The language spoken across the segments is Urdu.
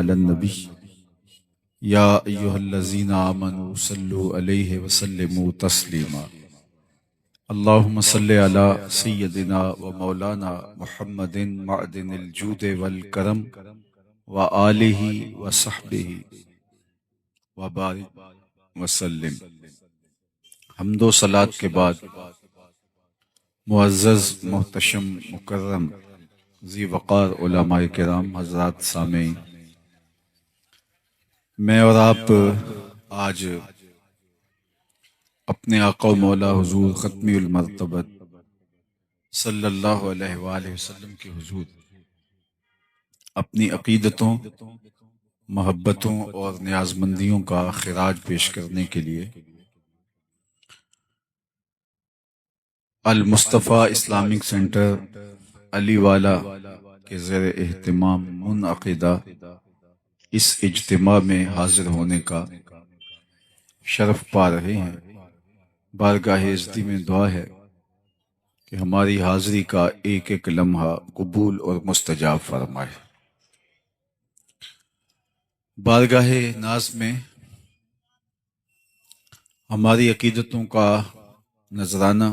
علی النبی یا ایہا الذین آمنوا صلوا علیہ وسلموا تسلیما اللہم صلی علی سیدنا و مولانا محمد معدن الجود والکرم وآلہ وصحبہ وبارک وسلم۔ حمد و صلات کے بعد معزز محتشم مکرم ذی وقار علماء کرام حضرات سامعین، میں اور آپ آج اپنے آقا و مولا حضور ختمی المرتبت صلی اللہ علیہ وآلہ وسلم کے حضور اپنی عقیدتوں، محبتوں اور نیازمندیوں کا خراج پیش کرنے کے لیے المصطفیٰ اسلامک سینٹر علی والا کے زیر اہتمام منعقدہ اس اجتماع میں حاضر ہونے کا شرف پا رہے ہیں۔ بارگاہ عزتی میں دعا ہے کہ ہماری حاضری کا ایک ایک لمحہ قبول اور مستجاب فرمائے۔ بارگاہ ناز میں ہماری عقیدتوں کا نذرانہ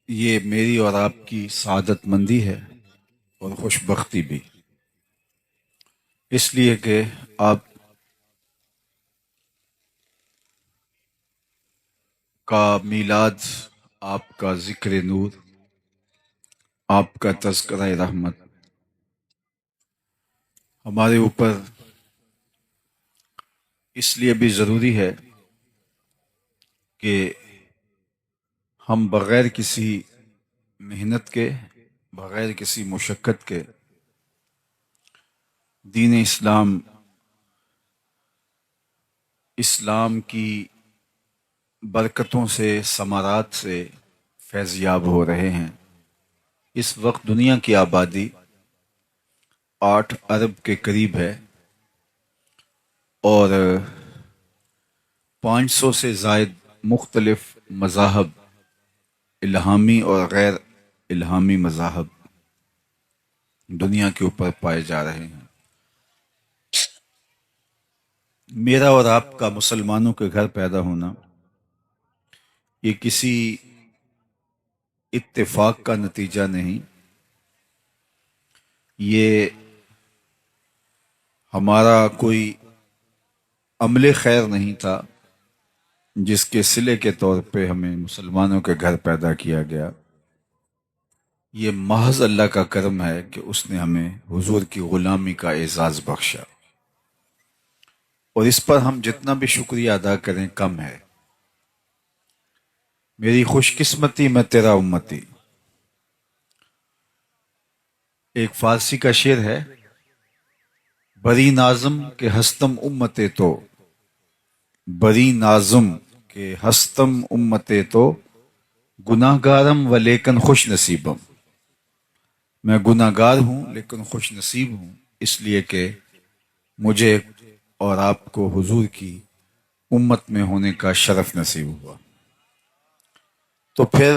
یہ میری اور آپ کی سعادت مندی ہے اور خوش بختی بھی، اس لیے کہ آپ کا میلاد، آپ کا ذکر نور، آپ کا تذکرہ رحمت ہمارے اوپر اس لیے بھی ضروری ہے کہ ہم بغیر کسی محنت کے، بغیر کسی مشقت کے دین اسلام کی برکتوں سے، ثمرات سے فیض یاب ہو رہے ہیں۔ اس وقت دنیا کی آبادی 8 ارب کے قریب ہے اور 500 سے زائد مختلف مذاہب، الہامی اور غیر الہامی مذاہب دنیا کے اوپر پائے جا رہے ہیں۔ میرا اور آپ کا مسلمانوں کے گھر پیدا ہونا یہ کسی اتفاق کا نتیجہ نہیں، یہ ہمارا کوئی عمل خیر نہیں تھا جس کے صلے کے طور پہ ہمیں مسلمانوں کے گھر پیدا کیا گیا۔ یہ محض اللہ کا کرم ہے کہ اس نے ہمیں حضور کی غلامی کا اعزاز بخشا، اور اس پر ہم جتنا بھی شکریہ ادا کریں کم ہے۔ میری خوش قسمتی میں تیرا امتی، ایک فارسی کا شعر ہے، بری نازم کے ہستم امتے تو، بری نازم کے ہستم امتے تو، گناہ گارم و لیکن خوش نصیبم۔ میں گناہ گار ہوں لیکن خوش نصیب ہوں، اس لیے کہ مجھے اور آپ کو حضور کی امت میں ہونے کا شرف نصیب ہوا۔ تو پھر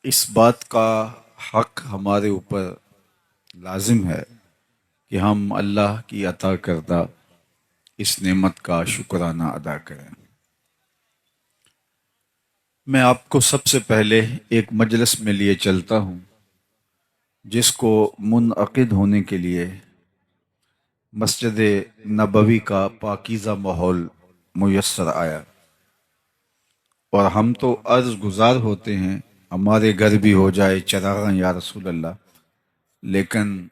اس بات کا حق ہمارے اوپر لازم ہے کہ ہم اللہ کی عطا کردہ اس نعمت کا شکرانہ ادا کریں۔ میں آپ کو سب سے پہلے ایک مجلس میں لیے چلتا ہوں جس کو منعقد ہونے کے لیے مسجد نبوی کا پاکیزہ ماحول میسر آیا، اور ہم تو عرض گزار ہوتے ہیں ہمارے گھر بھی ہو جائے چراغاں یا رسول اللہ، لیکن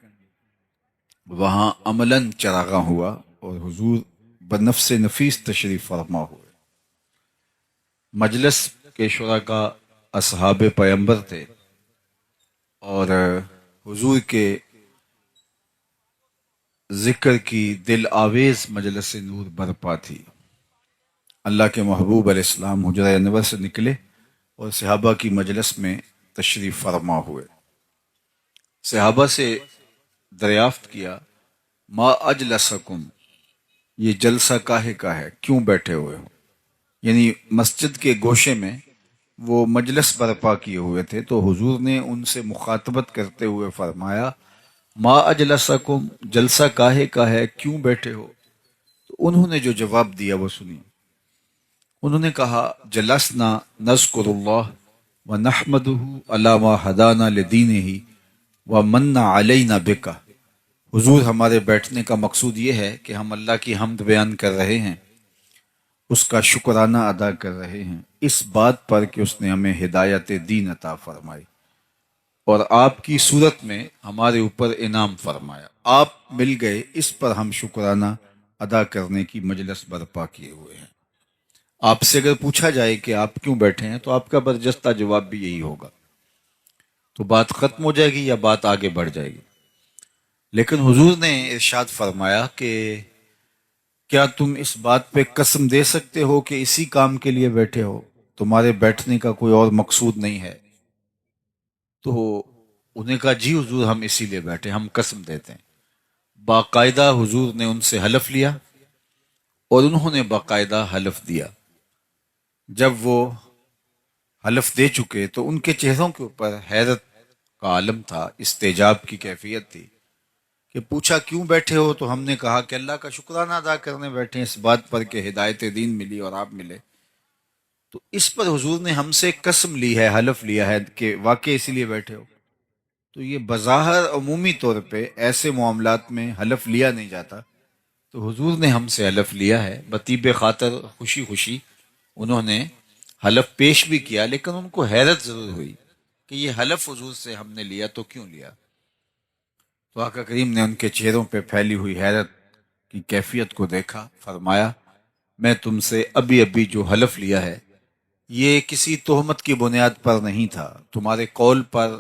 وہاں عملاً چراغاں ہوا اور حضور بنفس نفیس تشریف فرما ہوئے۔ مجلس کے شرکاء اصحاب پیمبر تھے اور حضور کے ذکر کی دل آویز مجلس نور برپا تھی۔ اللہ کے محبوب علیہ السلام حجرہ انور سے نکلے اور صحابہ کی مجلس میں تشریف فرما ہوئے۔ صحابہ سے دریافت کیا، ما اجلسکم، یہ جلسہ کاہے کا ہے، کیوں بیٹھے ہوئے ہو؟ یعنی مسجد کے گوشے میں وہ مجلس برپا کیے ہوئے تھے، تو حضور نے ان سے مخاطبت کرتے ہوئے فرمایا، ما اجلسکم، جلسہ کاہے کا ہے، کیوں بیٹھے ہو؟ تو انہوں نے جو جواب دیا وہ سنیے۔ انہوں نے کہا جلسنا نذکر اللہ ونحمدہ علی ما ہدانا لدینہ ومن علینا بک۔ حضور، ہمارے بیٹھنے کا مقصود یہ ہے کہ ہم اللہ کی حمد بیان کر رہے ہیں، اس کا شکرانہ ادا کر رہے ہیں اس بات پر کہ اس نے ہمیں ہدایت دین عطا فرمائی اور آپ کی صورت میں ہمارے اوپر انعام فرمایا، آپ مل گئے، اس پر ہم شکرانہ ادا کرنے کی مجلس برپا کیے ہوئے ہیں۔ آپ سے اگر پوچھا جائے کہ آپ کیوں بیٹھے ہیں تو آپ کا برجستہ جواب بھی یہی ہوگا، تو بات ختم ہو جائے گی یا بات آگے بڑھ جائے گی؟ لیکن حضور نے ارشاد فرمایا کہ کیا تم اس بات پہ قسم دے سکتے ہو کہ اسی کام کے لیے بیٹھے ہو، تمہارے بیٹھنے کا کوئی اور مقصود نہیں ہے؟ تو انہیں کہا جی حضور، ہم اسی لیے بیٹھے، ہم قسم دیتے ہیں۔ باقاعدہ حضور نے ان سے حلف لیا اور انہوں نے باقاعدہ حلف دیا۔ جب وہ حلف دے چکے تو ان کے چہروں کے اوپر حیرت کا عالم تھا، استعجاب کی کیفیت تھی کہ پوچھا کیوں بیٹھے ہو؟ تو ہم نے کہا کہ اللہ کا شکرانہ ادا کرنے بیٹھے ہیں، اس بات پر کہ ہدایت دین ملی اور آپ ملے۔ تو اس پر حضور نے ہم سے قسم لی ہے، حلف لیا ہے کہ واقعی اسی لیے بیٹھے ہو۔ تو یہ بظاہر عمومی طور پہ ایسے معاملات میں حلف لیا نہیں جاتا، تو حضور نے ہم سے حلف لیا ہے، بطیب خاطر خوشی خوشی انہوں نے حلف پیش بھی کیا، لیکن ان کو حیرت ضرور ہوئی کہ یہ حلف حضور سے ہم نے لیا تو کیوں لیا؟ تو آقا کریم نے ان کے چہروں پہ پھیلی ہوئی حیرت کی کیفیت کو دیکھا، فرمایا میں تم سے ابھی ابھی جو حلف لیا ہے یہ کسی تہمت کی بنیاد پر نہیں تھا، تمہارے قول پر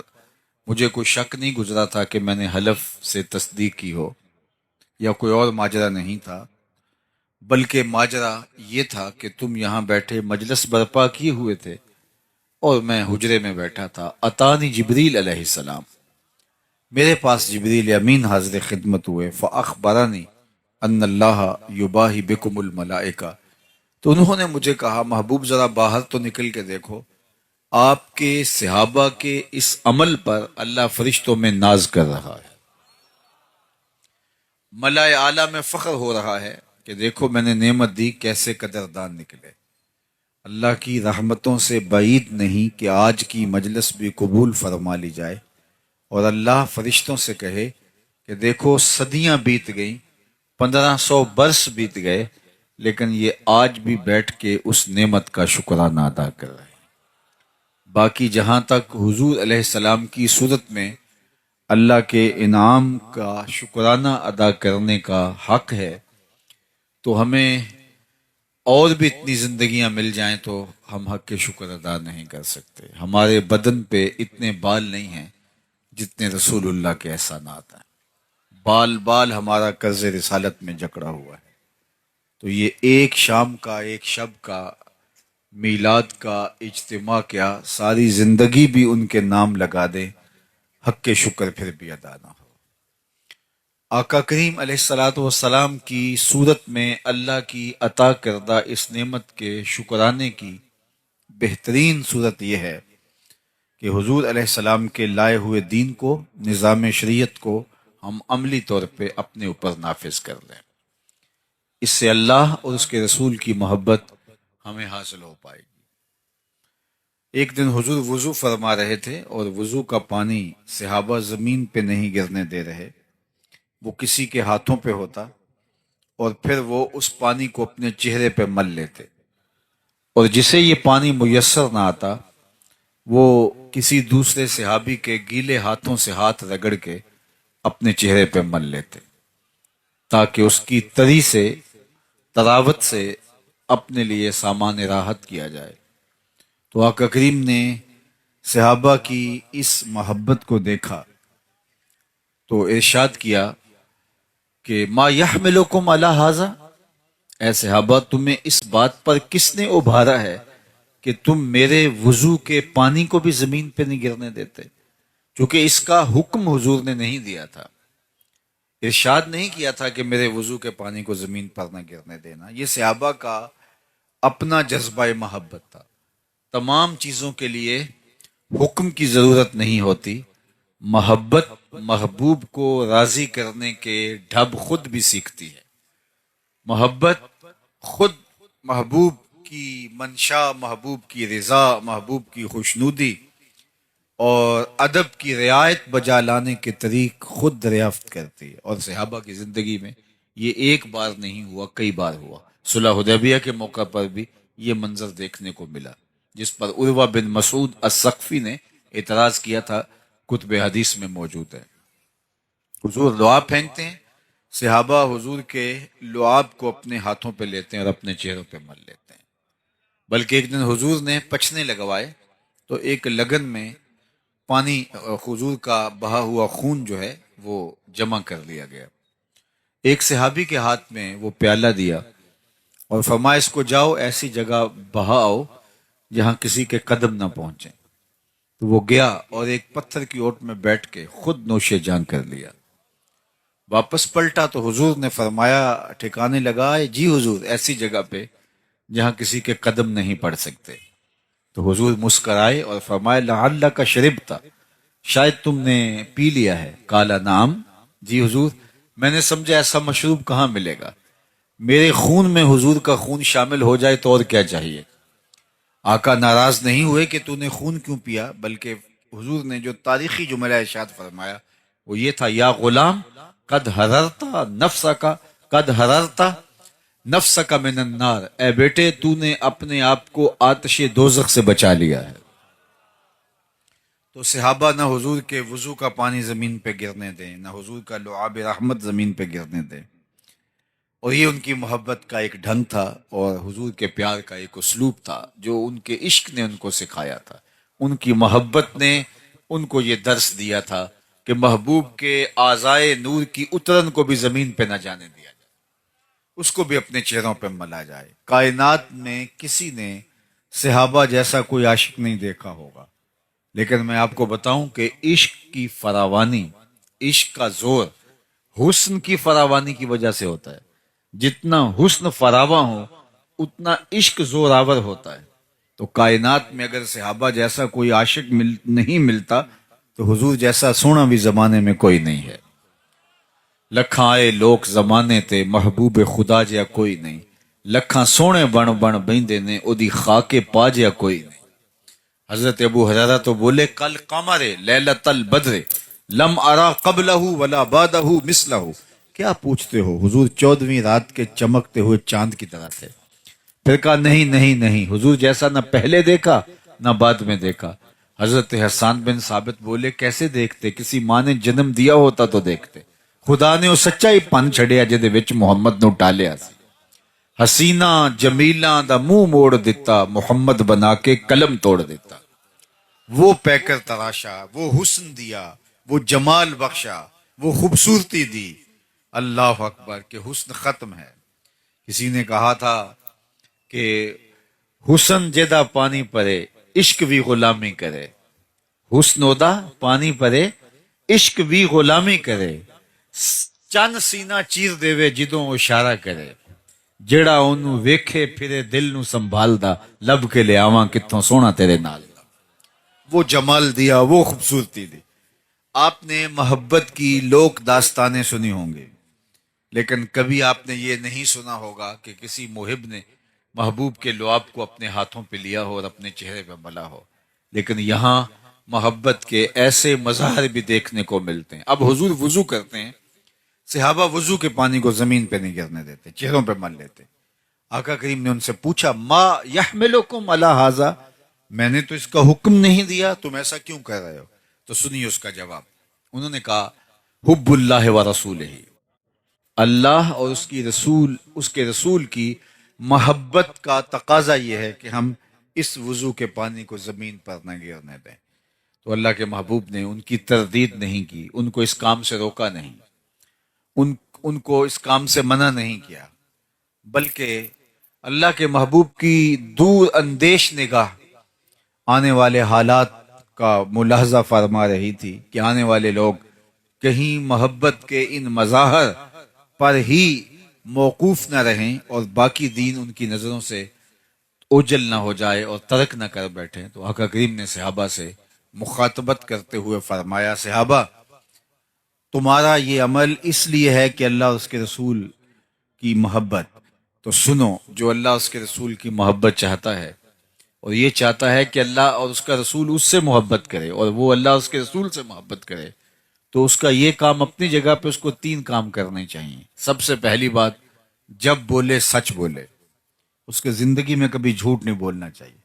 مجھے کوئی شک نہیں گزرا تھا کہ میں نے حلف سے تصدیق کی ہو، یا کوئی اور ماجرا نہیں تھا، بلکہ ماجرا یہ تھا کہ تم یہاں بیٹھے مجلس برپا کیے ہوئے تھے اور میں حجرے میں بیٹھا تھا۔ اتانی جبریل علیہ السلام، میرے پاس جبریل امین حاضر خدمت ہوئے، فاخبرنی ان اللہ یباہی بکم الملائکہ، تو انہوں نے مجھے کہا محبوب ذرا باہر تو نکل کے دیکھو، آپ کے صحابہ کے اس عمل پر اللہ فرشتوں میں ناز کر رہا ہے، ملائے اعلیٰ میں فخر ہو رہا ہے کہ دیکھو میں نے نعمت دی، کیسے قدردان نکلے۔ اللہ کی رحمتوں سے بعید نہیں کہ آج کی مجلس بھی قبول فرما لی جائے اور اللہ فرشتوں سے کہے کہ دیکھو صدیاں بیت گئیں، 1500 برس بیت گئے، لیکن یہ آج بھی بیٹھ کے اس نعمت کا شکرانہ ادا کر رہے ہیں۔ باقی جہاں تک حضور علیہ السلام کی صورت میں اللہ کے انعام کا شکرانہ ادا کرنے کا حق ہے، تو ہمیں اور بھی اتنی زندگیاں مل جائیں تو ہم حق کے شکر ادا نہیں کر سکتے۔ ہمارے بدن پہ اتنے بال نہیں ہیں جتنے رسول اللہ کے احسانات ہیں، بال بال ہمارا قرض رسالت میں جکڑا ہوا ہے۔ تو یہ ایک شام کا، ایک شب کا، میلاد کا اجتماع کیا، ساری زندگی بھی ان کے نام لگا دیں، حق کے شکر پھر بھی ادا نہ ہو۔ آقا کریم علیہ الصلوۃ والسلام کی صورت میں اللہ کی عطا کردہ اس نعمت کے شکرانے کی بہترین صورت یہ ہے کہ حضور علیہ السلام کے لائے ہوئے دین کو، نظام شریعت کو ہم عملی طور پہ اپنے اوپر نافذ کر لیں، اس سے اللہ اور اس کے رسول کی محبت ہمیں حاصل ہو پائے گی۔ ایک دن حضور وضو فرما رہے تھے اور وضو کا پانی صحابہ زمین پہ نہیں گرنے دے رہے، وہ کسی کے ہاتھوں پہ ہوتا اور پھر وہ اس پانی کو اپنے چہرے پہ مل لیتے، اور جسے یہ پانی میسر نہ آتا وہ کسی دوسرے صحابی کے گیلے ہاتھوں سے ہاتھ رگڑ کے اپنے چہرے پہ مل لیتے تاکہ اس کی تری سے، طراوت سے اپنے لیے سامان راحت کیا جائے۔ تو آقا کریم نے صحابہ کی اس محبت کو دیکھا تو ارشاد کیا کہ ما یحملکم علی ھذا، اے صحابہ تمہیں اس بات پر کس نے ابھارا ہے کہ تم میرے وضو کے پانی کو بھی زمین پہ نہیں گرنے دیتے؟ چونکہ اس کا حکم حضور نے نہیں دیا تھا، ارشاد نہیں کیا تھا کہ میرے وضو کے پانی کو زمین پر نہ گرنے دینا، یہ صحابہ کا اپنا جذبہ محبت تھا۔ تمام چیزوں کے لیے حکم کی ضرورت نہیں ہوتی، محبت محبوب کو راضی کرنے کے ڈھب خود بھی سیکھتی ہے۔ محبت خود محبوب کی منشا، محبوب کی رضا، محبوب کی خوشنودی اور ادب کی رعایت بجا لانے کے طریق خود دریافت کرتی ہے۔ اور صحابہ کی زندگی میں یہ ایک بار نہیں ہوا، کئی بار ہوا۔ صلح حدیبیہ کے موقع پر بھی یہ منظر دیکھنے کو ملا، جس پر عروہ بن مسعود الثقفی نے اعتراض کیا تھا، کتب حدیث میں موجود ہے۔ حضور لعاب پھینکتے ہیں، صحابہ حضور کے لعاب کو اپنے ہاتھوں پہ لیتے ہیں اور اپنے چہروں پہ مل لیتے ہیں۔ بلکہ ایک دن حضور نے پچھنے لگوائے تو ایک لگن میں پانی، حضور کا بہا ہوا خون جو ہے وہ جمع کر لیا گیا۔ ایک صحابی کے ہاتھ میں وہ پیالہ دیا اور فرمایا اس کو جاؤ ایسی جگہ بہاؤ جہاں کسی کے قدم نہ پہنچیں۔ تو وہ گیا اور ایک پتھر کی اوٹ میں بیٹھ کے خود نوش جان کر لیا۔ واپس پلٹا تو حضور نے فرمایا، ٹھکانے لگا، جی حضور ایسی جگہ پہ جہاں کسی کے قدم نہیں پڑ سکتے۔ تو حضور مسکرائے اور فرمایا، لعلک شربتا، شاید تم نے پی لیا ہے۔ قال نعم، جی حضور، میں نے سمجھا ایسا مشروب کہاں ملے گا، میرے خون میں حضور کا خون شامل ہو جائے تو اور کیا چاہیے۔ آقا ناراض نہیں ہوئے کہ تو نے خون کیوں پیا، بلکہ حضور نے جو تاریخی جملہ ارشاد فرمایا وہ یہ تھا، یا غلام قد حررتا نفسک، قد حررتا نفسک من النار، اے بیٹے تو نے اپنے آپ کو آتش دوزخ سے بچا لیا ہے۔ تو صحابہ نہ حضور کے وضو کا پانی زمین پہ گرنے دیں، نہ حضور کا لعاب رحمت زمین پہ گرنے دیں، اور یہ ان کی محبت کا ایک ڈھنگ تھا اور حضور کے پیار کا ایک اسلوب تھا جو ان کے عشق نے ان کو سکھایا تھا۔ ان کی محبت نے ان کو یہ درس دیا تھا کہ محبوب کے اعضائے نور کی اترن کو بھی زمین پہ نہ جانے دیا جائے، اس کو بھی اپنے چہروں پہ ملا جائے۔ کائنات میں کسی نے صحابہ جیسا کوئی عاشق نہیں دیکھا ہوگا، لیکن میں آپ کو بتاؤں کہ عشق کی فراوانی، عشق کا زور حسن کی فراوانی کی وجہ سے ہوتا ہے۔ جتنا حسن فراواں ہو اتنا عشق زور آور ہوتا ہے۔ تو کائنات میں اگر صحابہ جیسا کوئی عاشق نہیں ملتا تو حضور جیسا سونا بھی زمانے میں کوئی نہیں ہے۔ لکھاں آئے لوک زمانے تے محبوب خدا جیا کوئی نہیں، لکھاں سونے بن بن بیندے نے او دی خاک پا جیا کوئی نہیں۔ حضرت ابو ہریرہ تو بولے، کل قمر لیلۃ البدر لم ارا قبلہ ولا بعدہ مثلہ۔ کیا پوچھتے ہو، حضور 14ویں رات کے چمکتے ہوئے چاند کی طرح تھے۔ پھر کہا نہیں نہیں نہیں، حضور جیسا نہ پہلے دیکھا نہ بعد میں دیکھا۔ حضرت حسان بن ثابت بولے، کیسے دیکھتے، کسی ماں نے جنم دیا ہوتا تو دیکھتے۔ خدا نے وہ سچائی پن چھڑیا جدے وچ محمد نو ٹالیا سی۔ حسینہ جمیلاں دا منہ موڑ دیتا، محمد بنا کے قلم توڑ دیتا۔ وہ پیکر تراشا، وہ حسن دیا، وہ جمال بخشا، وہ خوبصورتی دی۔ اللہ اکبر کہ حسن ختم ہے۔ کسی نے کہا تھا کہ حسن جدا پانی پرے عشق بھی غلامی کرے، حسن ادا پانی پرے عشق بھی غلامی کرے، چند سینہ چیر دیوے جدوں اشارہ کرے، جڑا اونوں ویکھے پھرے دل نو سنبھالدا، لب کے لے آواں کتھوں سونا تیرے نال۔ وہ جمال دیا، وہ خوبصورتی دی۔ آپ نے محبت کی لوک داستانیں سنی ہوں گی، لیکن کبھی آپ نے یہ نہیں سنا ہوگا کہ کسی محب نے محبوب کے لعاب کو اپنے ہاتھوں پہ لیا ہو اور اپنے چہرے پہ ملا ہو۔ لیکن یہاں محبت کے ایسے مظاہر بھی دیکھنے کو ملتے ہیں۔ اب حضور وضو کرتے ہیں، صحابہ وضو کے پانی کو زمین پہ نہیں گرنے دیتے، چہروں پہ مل لیتے۔ آقا کریم نے ان سے پوچھا، ما یحملکم علی ھذا، میں نے تو اس کا حکم نہیں دیا، تم ایسا کیوں کر رہے ہو؟ تو سنیے اس کا جواب۔ انہوں نے کہا، حب اللہ و رسولہ، اللہ اور اس کے رسول کی محبت کا تقاضا یہ ہے کہ ہم اس وضو کے پانی کو زمین پر نہ گرنے دیں۔ تو اللہ کے محبوب نے ان کی تردید نہیں کی، ان کو اس کام سے روکا نہیں، ان کو اس کام سے منع نہیں کیا، بلکہ اللہ کے محبوب کی دور اندیش نگاہ آنے والے حالات کا ملاحظہ فرما رہی تھی کہ آنے والے لوگ کہیں محبت کے ان مظاہر پر ہی موقوف نہ رہیں اور باقی دین ان کی نظروں سے اوجل نہ ہو جائے اور ترک نہ کر بیٹھیں۔ تو آقا کریم نے صحابہ سے مخاطبت کرتے ہوئے فرمایا صحابہ تمہارا یہ عمل اس لیے ہے کہ اللہ اور اس کے رسول کی محبت، تو سنو جو اللہ اور اس کے رسول کی محبت چاہتا ہے اور یہ چاہتا ہے کہ اللہ اور اس کا رسول اس سے محبت کرے اور وہ اللہ اور اس کے رسول سے محبت کرے، تو اس کا یہ کام اپنی جگہ پہ اس کو 3 کام کرنے چاہیے۔ سب سے پہلی بات، جب بولے سچ بولے، اس کے زندگی میں کبھی جھوٹ نہیں بولنا چاہیے۔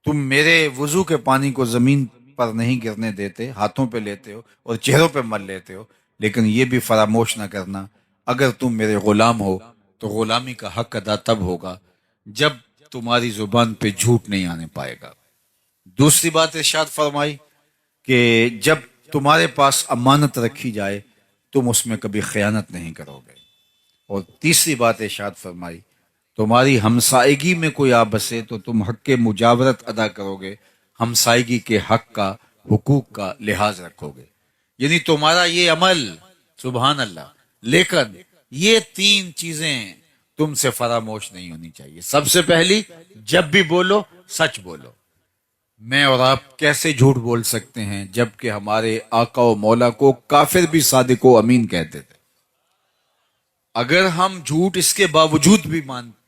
تم میرے وضو کے پانی کو زمین پر نہیں گرنے دیتے، ہاتھوں پہ لیتے ہو اور چہروں پہ مل لیتے ہو، لیکن یہ بھی فراموش نہ کرنا اگر تم میرے غلام ہو تو غلامی کا حق ادا تب ہوگا جب تمہاری زبان پہ جھوٹ نہیں آنے پائے گا۔ دوسری بات ارشاد فرمائی کہ جب تمہارے پاس امانت رکھی جائے تم اس میں کبھی خیانت نہیں کرو گے۔ اور تیسری بات ارشاد فرمائی تمہاری ہمسائیگی میں کوئی آ بسے تو تم حق کے مجاورت ادا کرو گے، ہمسائیگی کے حق کا، حقوق کا لحاظ رکھو گے۔ یعنی تمہارا یہ عمل، سبحان اللہ، لیکن یہ 3 چیزیں تم سے فراموش نہیں ہونی چاہیے۔ سب سے پہلی، جب بھی بولو سچ بولو۔ میں اور آپ کیسے جھوٹ بول سکتے ہیں جبکہ ہمارے آقا و مولا کو کافر بھی صادق و امین کہتے تھے؟ اگر ہم جھوٹ اس کے باوجود بھی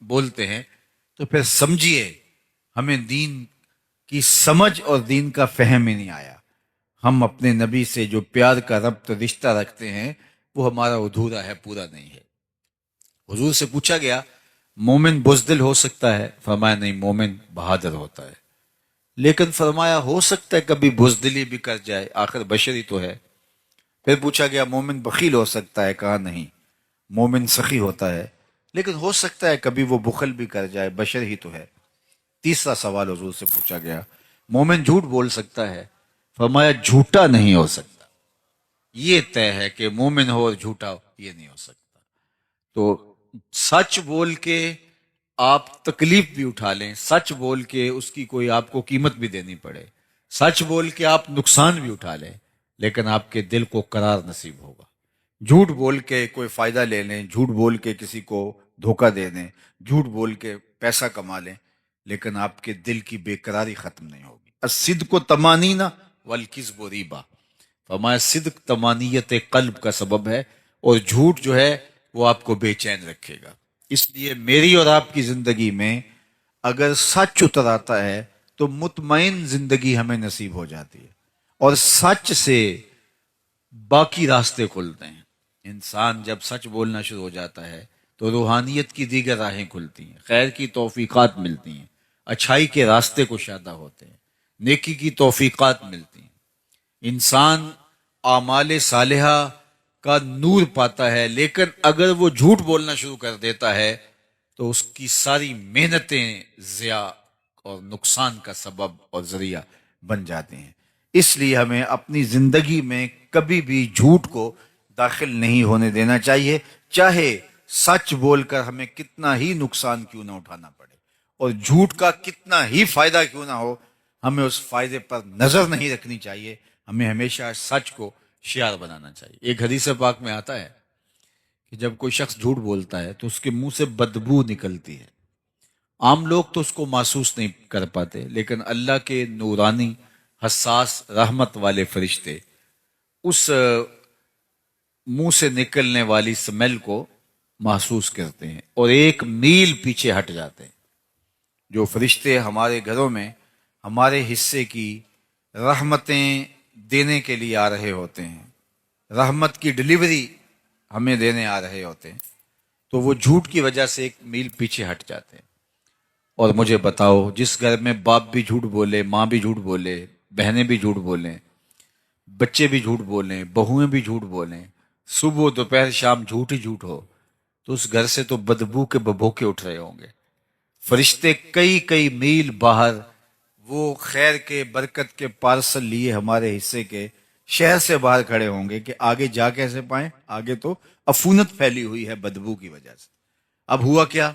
بولتے ہیں تو پھر سمجھیے ہمیں دین کی سمجھ اور دین کا فہم ہی نہیں آیا۔ ہم اپنے نبی سے جو پیار کا ربط رشتہ رکھتے ہیں وہ ہمارا ادھورا ہے، پورا نہیں ہے۔ حضور سے پوچھا گیا مومن بزدل ہو سکتا ہے؟ فرمایا نہیں، مومن بہادر ہوتا ہے۔ لیکن فرمایا ہو سکتا ہے کبھی بزدلی بھی کر جائے، آخر بشری تو ہے۔ پھر پوچھا گیا مومن بخیل ہو سکتا ہے؟ کہا نہیں، مومن سخی ہوتا ہے، لیکن ہو سکتا ہے کبھی وہ بخل بھی کر جائے، بشر ہی تو ہے۔ تیسرا سوال حضور سے پوچھا گیا مومن جھوٹ بول سکتا ہے؟ فرمایا جھوٹا نہیں ہو سکتا، یہ طے ہے کہ مومن ہو اور جھوٹا ہو یہ نہیں ہو سکتا۔ تو سچ بول کے آپ تکلیف بھی اٹھا لیں، سچ بول کے اس کی کوئی آپ کو قیمت بھی دینی پڑے، سچ بول کے آپ نقصان بھی اٹھا لیں، لیکن آپ کے دل کو قرار نصیب ہوگا۔ جھوٹ بول کے کوئی فائدہ لے لیں، جھوٹ بول کے کسی کو دھوکہ دے دیں، جھوٹ بول کے پیسہ کما لیں، لیکن آپ کے دل کی بے قراری ختم نہیں ہوگی۔ الصدق طمانینہ والکذب ریبہ، فرمایا صدق طمانیت قلب کا سبب ہے اور جھوٹ جو ہے وہ آپ کو بے چین رکھے گا۔ اس لیے میری اور آپ کی زندگی میں اگر سچ اتر آتا ہے تو مطمئن زندگی ہمیں نصیب ہو جاتی ہے، اور سچ سے باقی راستے کھلتے ہیں۔ انسان جب سچ بولنا شروع ہو جاتا ہے تو روحانیت کی دیگر راہیں کھلتی ہیں، خیر کی توفیقات ملتی ہیں، اچھائی کے راستے کشادہ ہوتے ہیں، نیکی کی توفیقات ملتی ہیں، انسان اعمال صالحہ کا نور پاتا ہے۔ لیکن اگر وہ جھوٹ بولنا شروع کر دیتا ہے تو اس کی ساری محنتیں ضیاع اور نقصان کا سبب اور ذریعہ بن جاتے ہیں۔ اس لیے ہمیں اپنی زندگی میں کبھی بھی جھوٹ کو داخل نہیں ہونے دینا چاہیے، چاہے سچ بول کر ہمیں کتنا ہی نقصان کیوں نہ اٹھانا پڑے اور جھوٹ کا کتنا ہی فائدہ کیوں نہ ہو، ہمیں اس فائدے پر نظر نہیں رکھنی چاہیے، ہمیں ہمیشہ سچ کو شعار بنانا چاہیے۔ ایک حدیث پاک میں آتا ہے کہ جب کوئی شخص جھوٹ بولتا ہے تو اس کے منہ سے بدبو نکلتی ہے۔ عام لوگ تو اس کو محسوس نہیں کر پاتے، لیکن اللہ کے نورانی حساس رحمت والے فرشتے اس منہ سے نکلنے والی سمیل کو محسوس کرتے ہیں اور 1 میل پیچھے ہٹ جاتے ہیں۔ جو فرشتے ہمارے گھروں میں ہمارے حصے کی رحمتیں دینے کے لیے آ رہے ہوتے ہیں، رحمت کی ڈلیوری ہمیں دینے آ رہے ہوتے ہیں، تو وہ جھوٹ کی وجہ سے 1 میل پیچھے ہٹ جاتے ہیں۔ اور مجھے بتاؤ، جس گھر میں باپ بھی جھوٹ بولے، ماں بھی جھوٹ بولے، بہنیں بھی جھوٹ بولیں، بچے بھی جھوٹ بولیں، بہویں بھی جھوٹ بولیں، صبح دوپہر شام جھوٹ ہی جھوٹ ہو، تو اس گھر سے تو بدبو کے ببوکے اٹھ رہے ہوں گے۔ فرشتے کئی میل باہر وہ خیر کے برکت کے پارسل لیے ہمارے حصے کے شہر سے باہر کھڑے ہوں گے کہ آگے جا کیسے پائیں، آگے تو عفونت پھیلی ہوئی ہے بدبو کی وجہ سے۔ اب ہوا کیا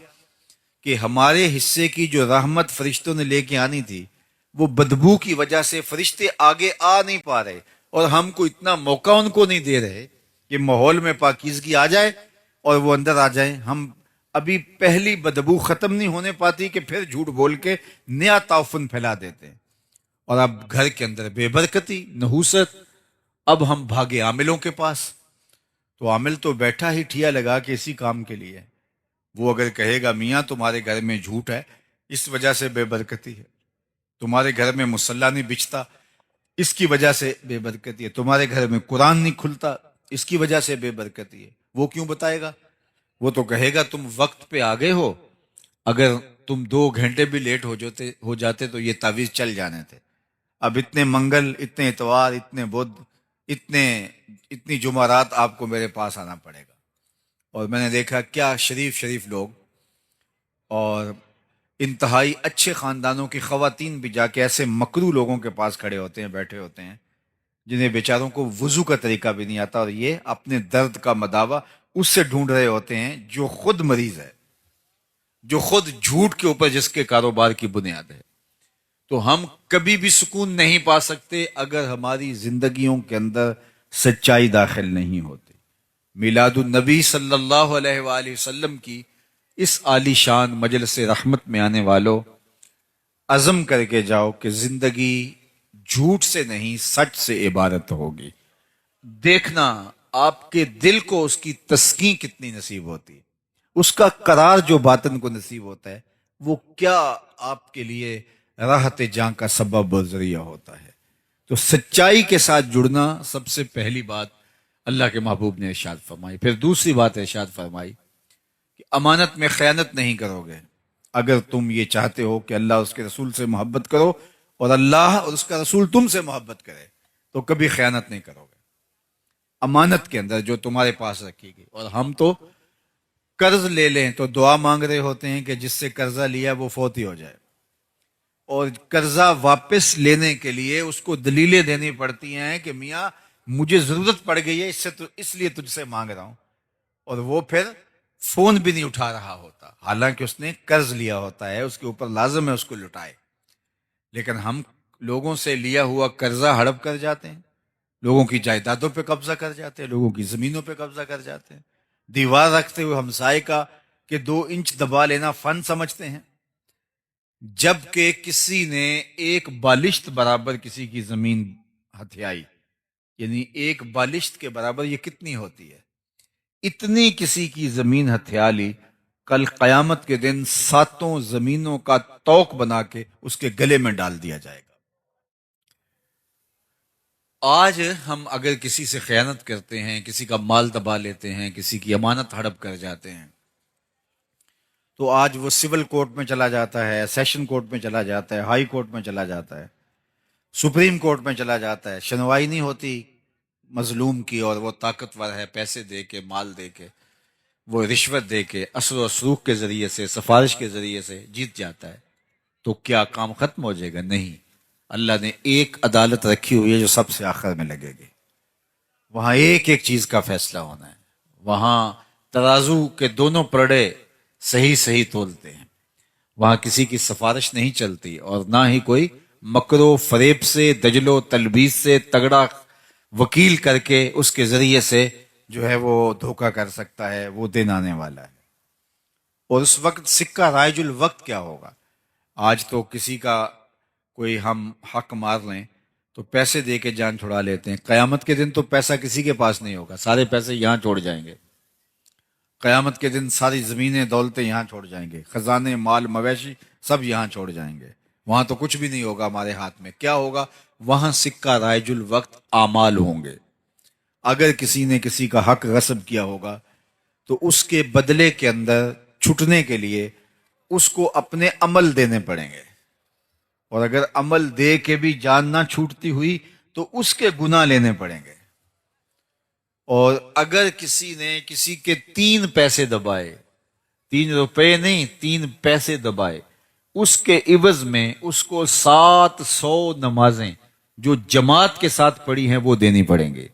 کہ ہمارے حصے کی جو رحمت فرشتوں نے لے کے آنی تھی وہ بدبو کی وجہ سے فرشتے آگے آ نہیں پا رہے، اور ہم کو اتنا موقع ان کو نہیں دے رہے کہ ماحول میں پاکیزگی آ جائے اور وہ اندر آ جائیں۔ ہم ابھی پہلی بدبو ختم نہیں ہونے پاتی کہ پھر جھوٹ بول کے نیا تعفن پھیلا دیتے ہیں، اور اب گھر کے اندر بے برکتی، نحوست. اب ہم بھاگے عاملوں کے پاس. تو عامل تو بیٹھا ہی ٹھیا لگا کہ اسی کام کے لیے. وہ اگر کہے گا میاں تمہارے گھر میں جھوٹ ہے، اس وجہ سے بے برکتی ہے. تمہارے گھر میں مصلی نہیں بچتا، اس کی وجہ سے بے برکتی ہے. تمہارے گھر میں قرآن نہیں کھلتا، اس کی وجہ سے بے برکتی ہے. وہ کیوں بتائے گا؟ وہ تو کہے گا تم وقت پہ آگے ہو، اگر تم 2 گھنٹے بھی لیٹ ہو جاتے تو یہ تعویذ چل جانے تھے. اب اتنے منگل، اتنے اتوار، اتنے بدھ، اتنے اتنی جمعرات آپ کو میرے پاس آنا پڑے گا. اور میں نے دیکھا کیا شریف شریف لوگ اور انتہائی اچھے خاندانوں کی خواتین بھی جا کے ایسے مکرو لوگوں کے پاس کھڑے ہوتے ہیں، بیٹھے ہوتے ہیں، جنہیں بیچاروں کو وضو کا طریقہ بھی نہیں آتا، اور یہ اپنے درد کا مداوع اس سے ڈھونڈ رہے ہوتے ہیں جو خود مریض ہے، جو خود جھوٹ کے اوپر جس کے کاروبار کی بنیاد ہے. تو ہم کبھی بھی سکون نہیں پا سکتے اگر ہماری زندگیوں کے اندر سچائی داخل نہیں ہوتی. میلاد النبی صلی اللہ علیہ وآلہ وسلم کی اس عالی شان مجلس رحمت میں آنے والوں، عزم کر کے جاؤ کہ زندگی جھوٹ سے نہیں سچ سے عبارت ہوگی. دیکھنا آپ کے دل کو اس کی تسکین کتنی نصیب ہوتی ہے، اس کا قرار جو باطن کو نصیب ہوتا ہے، وہ کیا آپ کے لیے راحت جاں کا سبب و ذریعہ ہوتا ہے. تو سچائی کے ساتھ جڑنا سب سے پہلی بات اللہ کے محبوب نے ارشاد فرمائی. پھر دوسری بات ارشاد فرمائی کہ امانت میں خیانت نہیں کرو گے. اگر تم یہ چاہتے ہو کہ اللہ اور اس کے رسول سے محبت کرو اور اللہ اور اس کا رسول تم سے محبت کرے تو کبھی خیانت نہیں کرو گے امانت کے اندر جو تمہارے پاس رکھی گئی. اور ہم تو قرض لے لیں تو دعا مانگ رہے ہوتے ہیں کہ جس سے قرضہ لیا وہ فوت ہی ہو جائے، اور قرضہ واپس لینے کے لیے اس کو دلیلیں دینی پڑتی ہیں کہ میاں مجھے ضرورت پڑ گئی ہے، اس لیے تجھ سے مانگ رہا ہوں. اور وہ پھر فون بھی نہیں اٹھا رہا ہوتا، حالانکہ اس نے قرض لیا ہوتا ہے، اس کے اوپر لازم ہے اس کو لٹائے. لیکن ہم لوگوں سے لیا ہوا قرضہ ہڑپ کر جاتے ہیں، لوگوں کی جائیدادوں پہ قبضہ کر جاتے ہیں، لوگوں کی زمینوں پہ قبضہ کر جاتے ہیں، دیوار رکھتے ہوئے ہمسائے کا کہ 2 انچ دبا لینا فن سمجھتے ہیں، جبکہ کسی نے ایک بالشت برابر کسی کی زمین ہتھیائی. یعنی ایک بالشت کے برابر یہ کتنی ہوتی ہے؟ اتنی کسی کی زمین ہتھیا لی، کل قیامت کے دن 7 زمینوں کا توق بنا کے اس کے گلے میں ڈال دیا جائے گا. آج ہم اگر کسی سے خیانت کرتے ہیں، کسی کا مال دبا لیتے ہیں، کسی کی امانت ہڑپ کر جاتے ہیں، تو آج وہ سول کورٹ میں چلا جاتا ہے، سیشن کورٹ میں چلا جاتا ہے، ہائی کورٹ میں چلا جاتا ہے، سپریم کورٹ میں چلا جاتا ہے. سنوائی نہیں ہوتی مظلوم کی، اور وہ طاقتور ہے، پیسے دے کے، مال دے کے، وہ رشوت دے کے، اثر و سلوک کے ذریعے سے، سفارش کے ذریعے سے جیت جاتا ہے. تو کیا کام ختم ہو جائے گا؟ نہیں. اللہ نے ایک عدالت رکھی ہوئی ہے جو سب سے آخر میں لگے گی. وہاں ایک ایک چیز کا فیصلہ ہونا ہے. وہاں ترازو کے دونوں پلڑے صحیح صحیح تولتے ہیں. وہاں کسی کی سفارش نہیں چلتی، اور نہ ہی کوئی مکر و فریب سے، دجل و تلبیس سے تگڑا وکیل کر کے اس کے ذریعے سے جو ہے وہ دھوکہ کر سکتا ہے. وہ دن آنے والا ہے. اور اس وقت سکہ رائج الوقت کیا ہوگا؟ آج تو کسی کا کوئی ہم حق مار لیں تو پیسے دے کے جان چھڑا لیتے ہیں. قیامت کے دن تو پیسہ کسی کے پاس نہیں ہوگا، سارے پیسے یہاں چھوڑ جائیں گے. قیامت کے دن ساری زمینیں دولتیں یہاں چھوڑ جائیں گے، خزانے، مال، مویشی سب یہاں چھوڑ جائیں گے. وہاں تو کچھ بھی نہیں ہوگا ہمارے ہاتھ میں. کیا ہوگا؟ وہاں سکہ رائج الوقت اعمال ہوں گے. اگر کسی نے کسی کا حق غصب کیا ہوگا تو اس کے بدلے کے اندر چھٹنے کے لیے اس کو اپنے عمل دینے پڑیں گے. اور اگر عمل دے کے بھی جان نہ چھوٹتی ہوئی تو اس کے گناہ لینے پڑیں گے. اور اگر کسی نے کسی کے 3 پیسے دبائے، 3 روپے نہیں، 3 پیسے دبائے، اس کے عوض میں اس کو 700 نمازیں جو جماعت کے ساتھ پڑھی ہیں وہ دینی پڑیں گے.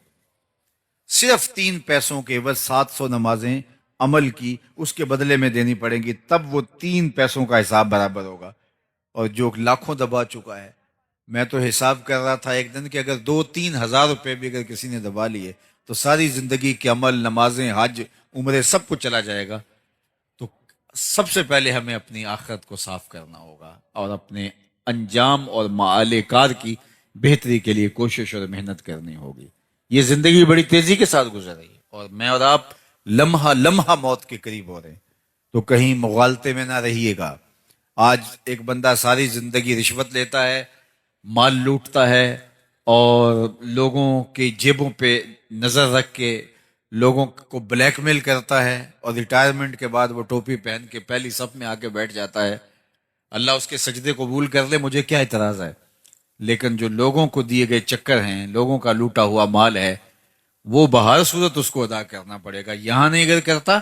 صرف 3 پیسوں کے عوض 700 نمازیں عمل کی اس کے بدلے میں دینی پڑیں گی، تب وہ 3 پیسوں کا حساب برابر ہوگا. اور جو لاکھوں دبا چکا ہے، میں تو حساب کر رہا تھا ایک دن کہ اگر 2-3 ہزار روپے بھی اگر کسی نے دبا لیے تو ساری زندگی کے عمل، نمازیں، حج، عمرے سب کچھ چلا جائے گا. تو سب سے پہلے ہمیں اپنی آخرت کو صاف کرنا ہوگا اور اپنے انجام اور معال کار کی بہتری کے لیے کوشش اور محنت کرنی ہوگی۔ یہ زندگی بڑی تیزی کے ساتھ گزر رہی ہے اور میں اور آپ لمحہ لمحہ موت کے قریب ہو رہے ہیں، تو کہیں مغالطے میں نہ رہیے گا۔ آج ایک بندہ ساری زندگی رشوت لیتا ہے، مال لوٹتا ہے اور لوگوں کی جیبوں پہ نظر رکھ کے لوگوں کو بلیک میل کرتا ہے، اور ریٹائرمنٹ کے بعد وہ ٹوپی پہن کے پہلی صف میں آ کے بیٹھ جاتا ہے۔ اللہ اس کے سجدے قبول کر لے، مجھے کیا اعتراض ہے؟ لیکن جو لوگوں کو دیے گئے چکر ہیں، لوگوں کا لوٹا ہوا مال ہے، وہ بہر صورت اس کو ادا کرنا پڑے گا۔ یہاں نہیں اگر کرتا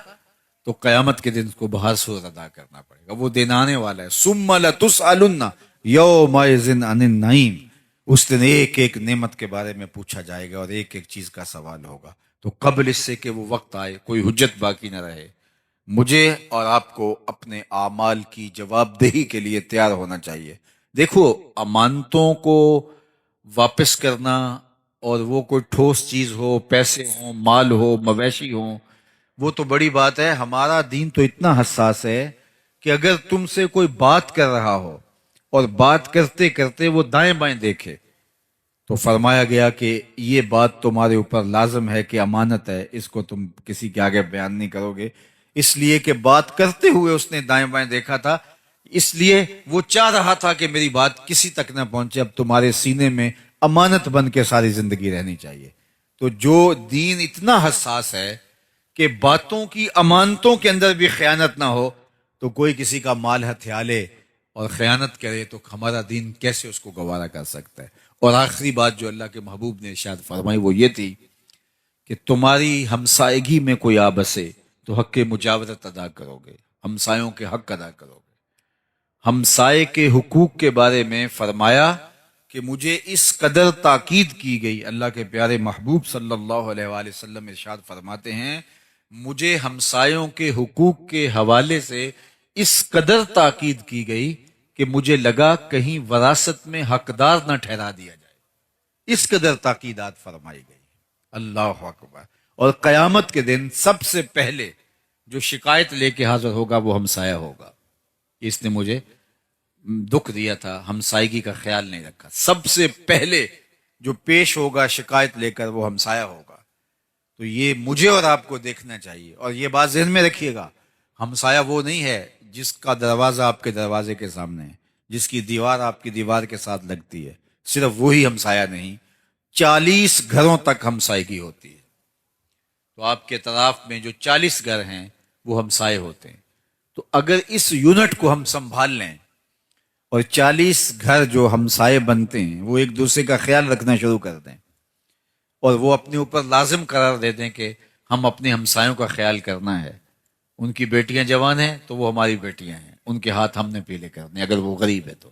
تو قیامت کے دن اس کو بہر صورت ادا کرنا پڑے گا۔ وہ دن آنے والا ہے، ثم لتسألن یومئذ عن النعیم۔ اس دن ایک ایک نعمت کے بارے میں پوچھا جائے گا اور ایک ایک چیز کا سوال ہوگا۔ تو قبل اس سے کہ وہ وقت آئے، کوئی حجت باقی نہ رہے، مجھے اور آپ کو اپنے اعمال کی جواب دہی کے لیے تیار ہونا چاہیے۔ دیکھو، امانتوں کو واپس کرنا، اور وہ کوئی ٹھوس چیز ہو، پیسے ہوں، مال ہو، مویشی ہوں، وہ تو بڑی بات ہے۔ ہمارا دین تو اتنا حساس ہے کہ اگر تم سے کوئی بات کر رہا ہو اور بات کرتے کرتے وہ دائیں بائیں دیکھے، تو فرمایا گیا کہ یہ بات تمہارے اوپر لازم ہے کہ امانت ہے، اس کو تم کسی کے آگے بیان نہیں کرو گے، اس لیے کہ بات کرتے ہوئے اس نے دائیں بائیں دیکھا تھا، اس لیے وہ چاہ رہا تھا کہ میری بات کسی تک نہ پہنچے۔ اب تمہارے سینے میں امانت بن کے ساری زندگی رہنی چاہیے۔ تو جو دین اتنا حساس ہے کہ باتوں کی امانتوں کے اندر بھی خیانت نہ ہو، تو کوئی کسی کا مال ہتھیا لے اور خیانت کرے تو ہمارا دین کیسے اس کو گوارا کر سکتا ہے؟ اور آخری بات جو اللہ کے محبوب نے ارشاد فرمائی وہ یہ تھی کہ تمہاری ہمسائیگی میں کوئی آ بسے تو حق مجاورت ادا کرو گے، ہمسایوں کے حق ادا کرو گے۔ ہمسائے کے حقوق کے بارے میں فرمایا کہ مجھے اس قدر تاکید کی گئی، اللہ کے پیارے محبوب صلی اللہ علیہ وآلہ وسلم ارشاد فرماتے ہیں، مجھے ہمسایوں کے حقوق کے حوالے سے اس قدر تاکید کی گئی کہ مجھے لگا کہیں وراثت میں حقدار نہ ٹھہرا دیا جائے، اس قدر تاکیدات فرمائی گئی۔ اللہ اکبر۔ اور قیامت کے دن سب سے پہلے جو شکایت لے کے حاضر ہوگا وہ ہمسایہ ہوگا، اس نے مجھے دکھ دیا تھا، ہمسائیگی کا خیال نہیں رکھا۔ سب سے پہلے جو پیش ہوگا شکایت لے کر وہ ہمسایہ ہوگا۔ تو یہ مجھے اور آپ کو دیکھنا چاہیے، اور یہ بات ذہن میں رکھیے گا، ہمسایہ وہ نہیں ہے جس کا دروازہ آپ کے دروازے کے سامنے ہے، جس کی دیوار آپ کی دیوار کے ساتھ لگتی ہے، صرف وہی ہمسایہ نہیں، 40 گھروں تک ہمسائیگی ہوتی ہے۔ تو آپ کے طرف میں جو 40 گھر ہیں وہ ہمسائے ہوتے ہیں۔ تو اگر اس یونٹ کو ہم سنبھال لیں اور 40 گھر جو ہمسائے بنتے ہیں وہ ایک دوسرے کا خیال رکھنا شروع کر دیں، اور وہ اپنے اوپر لازم قرار دے دیں کہ ہم اپنے ہمسایوں کا خیال کرنا ہے، ان کی بیٹیاں جوان ہیں تو وہ ہماری بیٹیاں ہیں، ان کے ہاتھ ہم نے پیلے کرنے، اگر وہ غریب ہے تو۔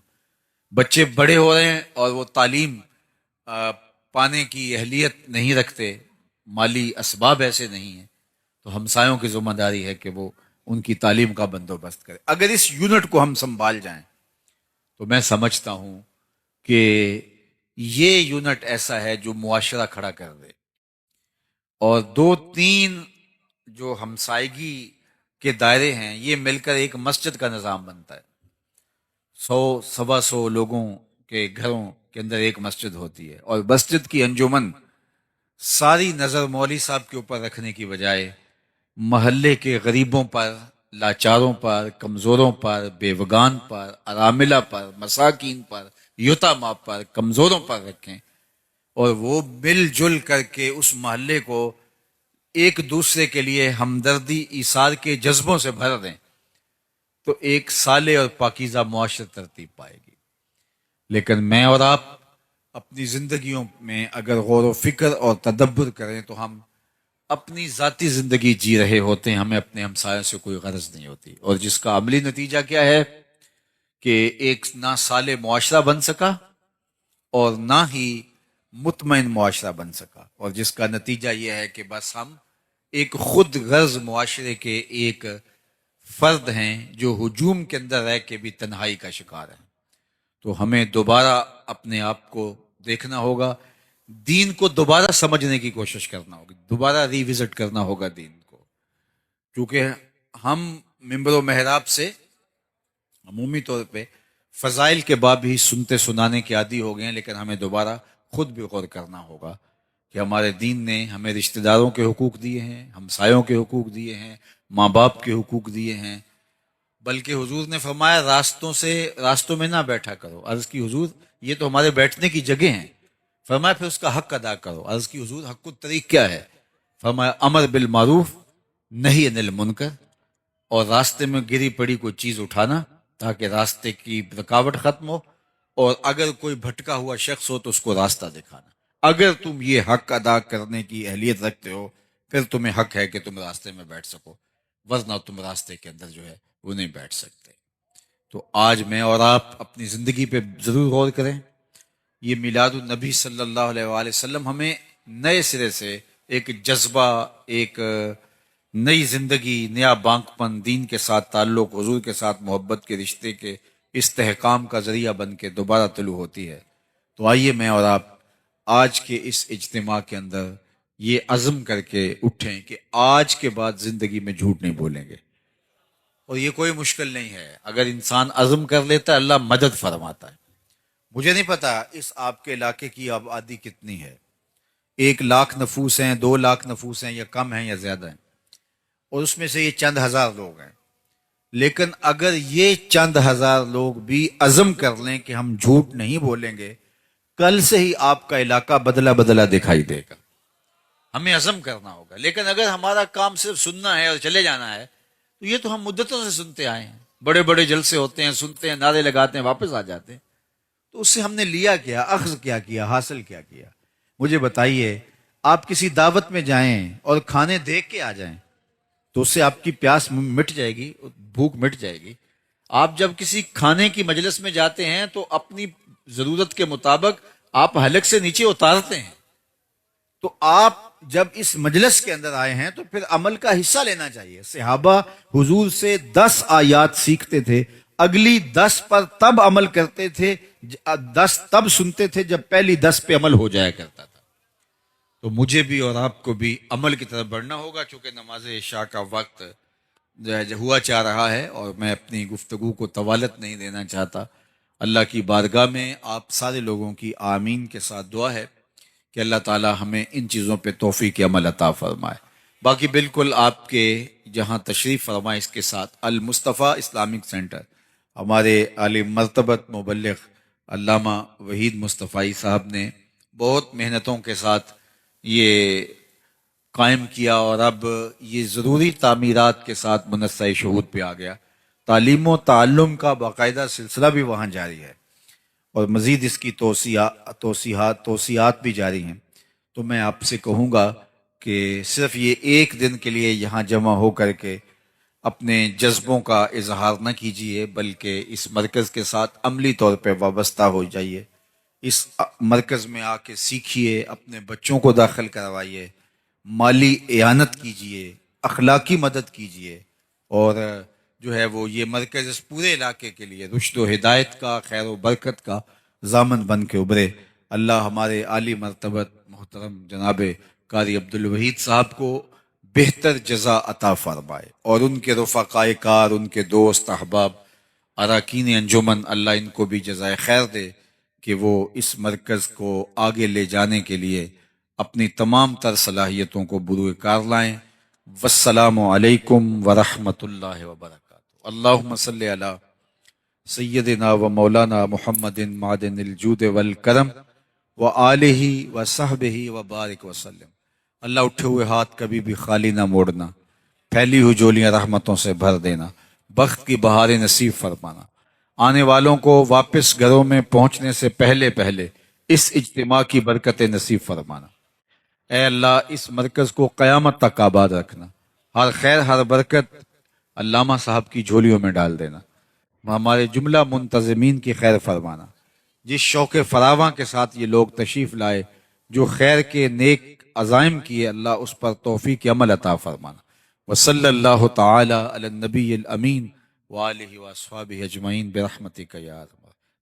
بچے بڑے ہو رہے ہیں اور وہ تعلیم پانے کی اہلیت نہیں رکھتے، مالی اسباب ایسے نہیں ہیں، تو ہمسایوں کی ذمہ داری ہے کہ وہ ان کی تعلیم کا بندوبست کرے۔ اگر اس یونٹ کو ہم سنبھال جائیں تو میں سمجھتا ہوں کہ یہ یونٹ ایسا ہے جو معاشرہ کھڑا کر دے۔ اور 2-3 جو ہمسائیگی کے دائرے ہیں یہ مل کر ایک مسجد کا نظام بنتا ہے، 100-125 لوگوں کے گھروں کے اندر ایک مسجد ہوتی ہے، اور مسجد کی انجمن ساری نظر مولوی صاحب کے اوپر رکھنے کی بجائے محلے کے غریبوں پر، لاچاروں پر، کمزوروں پر، بیوگان پر، اراملہ پر، مساکین پر، یتامہ پر، کمزوروں پر رکھیں، اور وہ مل جل کر کے اس محلے کو ایک دوسرے کے لیے ہمدردی ایثار کے جذبوں سے بھر دیں، تو ایک صالح اور پاکیزہ معاشرہ ترتیب پائے گی۔ لیکن میں اور آپ اپنی زندگیوں میں اگر غور و فکر اور تدبر کریں تو ہم اپنی ذاتی زندگی جی رہے ہوتے ہیں، ہمیں اپنے ہمسایوں سے کوئی غرض نہیں ہوتی، اور جس کا عملی نتیجہ کیا ہے کہ ایک نہ صالح معاشرہ بن سکا اور نہ ہی مطمئن معاشرہ بن سکا، اور جس کا نتیجہ یہ ہے کہ بس ہم ایک خود غرض معاشرے کے ایک فرد ہیں جو ہجوم کے اندر رہ کے بھی تنہائی کا شکار ہیں۔ تو ہمیں دوبارہ اپنے آپ کو دیکھنا ہوگا، دین کو دوبارہ سمجھنے کی کوشش کرنا ہوگی، دوبارہ ریوزٹ کرنا ہوگا دین کو، کیونکہ ہم ممبر و محراب سے عمومی طور پہ فضائل کے باب ہی سنتے سنانے کے عادی ہو گئے ہیں، لیکن ہمیں دوبارہ خود بھی غور کرنا ہوگا کہ ہمارے دین نے ہمیں رشتہ داروں کے حقوق دیے ہیں، ہمسایوں کے حقوق دیے ہیں، ماں باپ کے حقوق دیے ہیں، بلکہ حضور نے فرمایا راستوں میں نہ بیٹھا کرو۔ عرض کی حضور یہ تو ہمارے بیٹھنے کی جگہ ہیں۔ فرمایا پھر اس کا حق ادا کرو۔ عرض کی حضور حق الطریق کیا ہے؟ فرمایا امر بالمعروف نہی عن المنکر، اور راستے میں گری پڑی کوئی چیز اٹھانا تاکہ راستے کی رکاوٹ ختم ہو، اور اگر کوئی بھٹکا ہوا شخص ہو تو اس کو راستہ دکھانا۔ اگر تم یہ حق ادا کرنے کی اہلیت رکھتے ہو پھر تمہیں حق ہے کہ تم راستے میں بیٹھ سکو، ورنہ تم راستے کے اندر جو ہے وہ نہیں بیٹھ سکتے۔ تو آج میں اور آپ اپنی زندگی پہ ضرور غور کریں۔ یہ میلاد النبی صلی اللہ علیہ وآلہ وسلم ہمیں نئے سرے سے ایک جذبہ، ایک نئی زندگی، نیا بانک پن، دین کے ساتھ تعلق، حضور کے ساتھ محبت کے رشتے کے استحکام کا ذریعہ بن کے دوبارہ طلوع ہوتی ہے۔ تو آئیے میں اور آپ آج کے اس اجتماع کے اندر یہ عزم کر کے اٹھیں کہ آج کے بعد زندگی میں جھوٹ نہیں بولیں گے، اور یہ کوئی مشکل نہیں ہے۔ اگر انسان عزم کر لیتا ہے اللہ مدد فرماتا ہے۔ مجھے نہیں پتا اس آپ کے علاقے کی آبادی کتنی ہے، 1,00,000 نفوس ہیں، 2,00,000 نفوس ہیں، یا کم ہیں یا زیادہ ہیں، اور اس میں سے یہ چند ہزار لوگ ہیں۔ لیکن اگر یہ چند ہزار لوگ بھی عزم کر لیں کہ ہم جھوٹ نہیں بولیں گے، کل سے ہی آپ کا علاقہ بدلا بدلا دکھائی دے گا۔ ہمیں عزم کرنا ہوگا۔ لیکن اگر ہمارا کام صرف سننا ہے اور چلے جانا ہے تو یہ تو ہم مدتوں سے سنتے آئے ہیں، بڑے بڑے جلسے ہوتے ہیں، سنتے ہیں، نعرے لگاتے ہیں، واپس آ جاتے ہیں۔ تو اس سے ہم نے لیا کیا، اخذ کیا کیا، حاصل کیا کیا؟ مجھے بتائیے، آپ کسی دعوت میں جائیں اور کھانے دیکھ کے آ جائیں تو اس سے آپ کی پیاس مٹ جائے گی، بھوک مٹ جائے گی۔ آپ جب کسی کھانے کی مجلس میں جاتے ہیں تو اپنی ضرورت کے مطابق آپ حلق سے نیچے اتارتے ہیں۔ تو آپ جب اس مجلس کے اندر آئے ہیں تو پھر عمل کا حصہ لینا چاہیے۔ صحابہ حضور سے 10 آیات سیکھتے تھے، اگلی 10 پر تب عمل کرتے تھے، 10 تب سنتے تھے جب پہلی 10 پہ عمل ہو جایا کرتا تھا۔ تو مجھے بھی اور آپ کو بھی عمل کی طرف بڑھنا ہوگا، چونکہ نماز عشاء کا وقت ہوا چاہ رہا ہے اور میں اپنی گفتگو کو طوالت نہیں دینا چاہتا۔ اللہ کی بارگاہ میں آپ سارے لوگوں کی آمین کے ساتھ دعا ہے کہ اللہ تعالی ہمیں ان چیزوں پہ توفیق عمل عطا فرمائے۔ باقی بالکل آپ کے جہاں تشریف فرمائے اس کے ساتھ المصطفیٰ اسلامک سینٹر، ہمارے عالی مرتبت مبلغ علامہ وحید مصطفی صاحب نے بہت محنتوں کے ساتھ یہ قائم کیا، اور اب یہ ضروری تعمیرات کے ساتھ منصہ شہود پہ آ گیا۔ تعلیم و تعلم کا باقاعدہ سلسلہ بھی وہاں جاری ہے، اور مزید اس کی توسیعات بھی جاری ہیں۔ تو میں آپ سے کہوں گا کہ صرف یہ ایک دن کے لیے یہاں جمع ہو کر کے اپنے جذبوں کا اظہار نہ کیجیے، بلکہ اس مرکز کے ساتھ عملی طور پہ وابستہ ہو جائیے۔ اس مرکز میں آ کے سیکھیے، اپنے بچوں کو داخل کروائیے، مالی اعانت کیجیے، اخلاقی مدد کیجیے، اور جو ہے وہ یہ مرکز اس پورے علاقے کے لیے رشد و ہدایت کا، خیر و برکت کا ضامن بن کے ابھرے۔ اللہ ہمارے عالی مرتبت محترم جناب قاری عبدالوحید صاحب کو بہتر جزا عطا فرمائے، اور ان کے رفقائے کار، ان کے دوست احباب، اراکین انجمن، اللہ ان کو بھی جزائے خیر دے کہ وہ اس مرکز کو آگے لے جانے کے لیے اپنی تمام تر صلاحیتوں کو بروئے کار لائیں۔ والسلام علیکم ورحمۃ اللہ وبرکاتہ۔ اللہم صلی علی سیدنا و مولانا محمد معدن الجود والکرم وآلہ وصحبہ وبارک وسلم۔ اللہ اٹھے ہوئے ہاتھ کبھی بھی خالی نہ موڑنا، پھیلی ہوئی جولیاں رحمتوں سے بھر دینا، بخت کی بہاریں نصیب فرمانا، آنے والوں کو واپس گھروں میں پہنچنے سے پہلے پہلے اس اجتماع کی برکتیں نصیب فرمانا۔ اے اللہ اس مرکز کو قیامت تک آباد رکھنا، ہر خیر ہر برکت علامہ صاحب کی جھولیوں میں ڈال دینا، ہمارے جملہ منتظمین کی خیر فرمانا۔ جس شوق فراواں کے ساتھ یہ لوگ تشریف لائے، جو خیر کے نیک عزائم کیے، اللہ اس پر توفیق عمل عطا فرمانا۔ وصلی اللہ تعالی علی النبی الامین وآلہ واصحابہ اجمعین برحمتک یا ارحم۔